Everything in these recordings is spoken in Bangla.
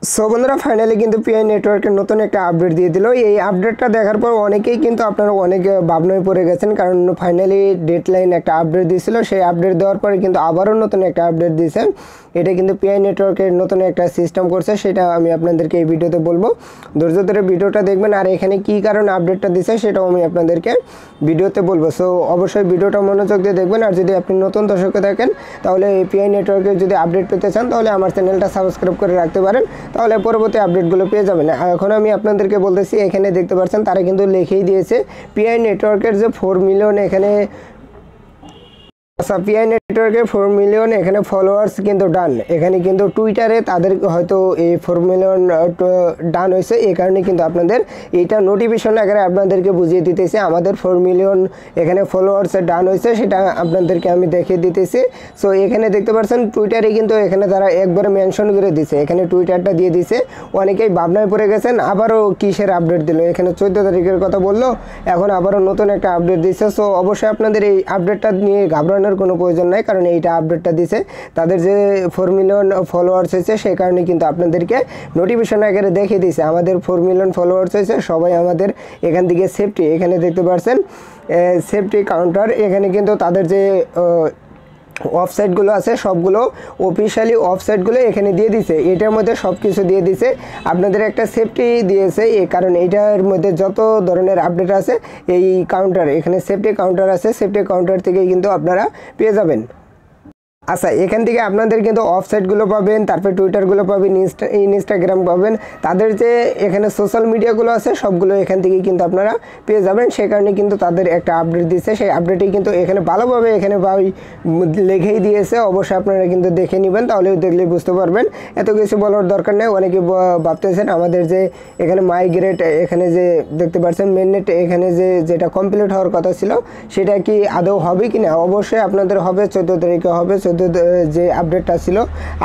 সো বন্ধুরা ফাইনালি কিন্তু পিআই নেটওয়ার্কের নতুন একটা আপডেট দিয়ে দিল। এই আপডেটটা দেখার পর অনেকেই কিন্তু আপনারা অনেক ভাবনায় পড়ে গেছেন, কারণ ফাইনালি ডেডলাইন একটা আপডেট দিয়েছিল, সেই আপডেট দেওয়ার পরে কিন্তু আবারও নতুন একটা আপডেট দিয়েছে। এটা কিন্তু পিআই নেটওয়ার্কের নতুন একটা সিস্টেম করছে, সেটা আমি আপনাদেরকে এই ভিডিওতে বলবো। ধৈর্য ধরে ভিডিওটা দেখবেন, আর এখানে কী কারণে আপডেটটা দিছে সেটাও আমি আপনাদেরকে ভিডিওতে বলবো। সো অবশ্যই ভিডিওটা মনোযোগ দিয়ে দেখবেন। আর যদি আপনি নতুন দর্শকে থাকেন তাহলে এই পিআই নেটওয়ার্কের যদি আপডেট পেতে চান তাহলে আমার চ্যানেলটা সাবস্ক্রাইব করে রাখতে পারেন, তাহলে পরবর্তী আপডেটগুলো পেয়ে যাবেন। এখন আমি আপনাদেরকে বলতেছি, এখানে দেখতে পাচ্ছেন তারা কিন্তু লিখেই দিয়েছে পিআই নেটওয়ার্কের যে 4 মিলিয়ন এখানে পিআই নেটওয়ার্কের 4 মিলিয়ন এখানে ফলোয়ার্স কিন্তু ডান। এখানে কিন্তু টুইটারে তাদের হয়তো এই 4 মিলিয়ন ডান হয়েছে, এই কারণে কিন্তু আপনাদের এইটা নোটিফিকেশন আকারে আপনাদেরকে বুঝিয়ে দিতেছে আমাদের 4 মিলিয়ন এখানে ফলোয়ার্সের ডান হয়েছে, সেটা আপনাদেরকে আমি দেখিয়ে দিতেছি। সো এখানে দেখতে পাচ্ছেন টুইটারে কিন্তু এখানে তারা একবারে মেনশন করে দিছে, এখানে টুইটারটা দিয়ে দিছে। অনেকেই ভাবনায় পড়ে গেছেন আবারও কিসের আপডেট দিল, এখানে 14 তারিখের কথা বললো, এখন আবারও নতুন একটা আপডেট দিচ্ছে। সো অবশ্যই আপনাদের এই আপডেটটা নিয়ে ঘাবড়ানোর কোনো প্রয়োজন নাই, কারণ এইটা আপডেটটা দিছে তাদের যে 4 মিলিয়ন ফলোয়ার্স হয়েছে, সেই কারণে কিন্তু আপনাদেরকে নোটিফিকেশন আকারে দেখিয়ে দিয়েছে আমাদের 4 মিলিয়ন ফলোয়ার্স হয়েছে, সবাই আমাদের এখান থেকে সেফটি, এখানে দেখতে পাচ্ছেন সেফটি কাউন্টার, এখানে কিন্তু তাদের যে ওয়েবসাইটগুলো আছে সবগুলো অফিশিয়ালি ওয়েবসাইটগুলো এখানে দিয়ে দিছে, এটার মধ্যে সব কিছু দিয়ে দিছে, আপনাদের একটা সেফটি দিয়েছে। এই কারণ এইটার মধ্যে যত ধরনের আপডেট আছে এই কাউন্টার, এখানে সেফটি কাউন্টার আছে, সেফটি কাউন্টার থেকে কিন্তু আপনারা পেয়ে যাবেন। আচ্ছা, এখান থেকে আপনাদের কিন্তু ওয়েবসাইটগুলো পাবেন, তারপরে টুইটারগুলো পাবেন, ইনস্টাগ্রাম পাবেন, তাদের যে এখানে সোশ্যাল মিডিয়াগুলো আছে সবগুলো এখান থেকে কিন্তু আপনারা পেয়ে যাবেন। সে কারণে কিন্তু তাদের একটা আপডেট দিচ্ছে, সেই আপডেটেই কিন্তু এখানে ভালোভাবে এখানে লিখেই দিয়েছে। অবশ্যই আপনারা কিন্তু দেখে নেবেন, তাহলে দেখলে বুঝতে পারবেন, এত কিছু বলার দরকার নেই। অনেকে ভাবতেছেন আমাদের যে এখানে মাইগ্রেট এখানে যে দেখতে পাচ্ছেন মেননেট এখানে যেটা কমপ্লিট হওয়ার কথা ছিল সেটা কি আদৌ হবে কি না। অবশ্যই আপনাদের হবে, 14 তারিখে হবে। যে আপডেটটা ছিল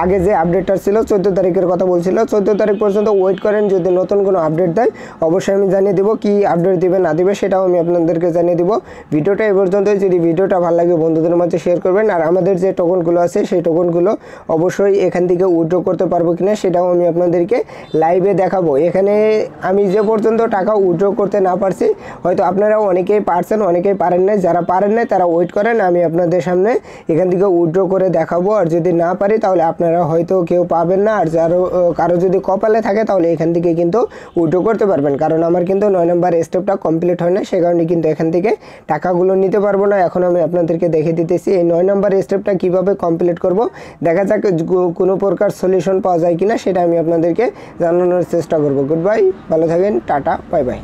আগে, যে আপডেটটা ছিল 14 তারিখের কথা বলছিল, 14 তারিখ পর্যন্ত ওয়েট করেন, যদি নতুন কোনো আপডেট দেয় অবশ্যই আমি জানিয়ে দেবো, কি আপডেট দিবে না দিবে সেটাও আমি আপনাদেরকে জানিয়ে দেবো। ভিডিওটা এই পর্যন্তই, যদি ভিডিওটা ভালো লাগে বন্ধুদের মধ্যে শেয়ার করবেন। আর আমাদের যে টোকনগুলো আছে সেই টোকনগুলো অবশ্যই এখান থেকে উইথড্র করতে পারবো কিনা সেটাও আমি আপনাদেরকে লাইভে দেখাবো। এখানে আমি যে পর্যন্ত টাকা উইথড্র করতে না পারছি, হয়তো আপনারা অনেকেই পারছেন অনেকেই পারেন না, যারা পারেন না তারা ওয়েট করেন, আমি আপনাদের সামনে এখান থেকে উইথড্র করে দেখাবো। আর যদি না পারি তাহলে আপনারা হয়তো কেউ পাবেন না, আর কারো যদি কপালে থাকে তাহলে এখান থেকে কিন্তু উইথড্র করতে পারবেন, কারণ আমার কিন্তু 9 নম্বর স্টেপটা কমপ্লিট হয় না, সে কারণে কিন্তু এখান থেকে টাকাগুলো নিতে পারবো না। এখন আমি আপনাদেরকে দেখে দিতেছি এই 9 নম্বর স্টেপটা কিভাবে কমপ্লিট করব, দেখা যাক কোনো প্রকার সলিউশন পাওয়া যায় কিনা, সেটা আমি আপনাদেরকে জানানোর চেষ্টা করব। গুড বাই, ভালো থাকেন, টাটা, বাই বাই।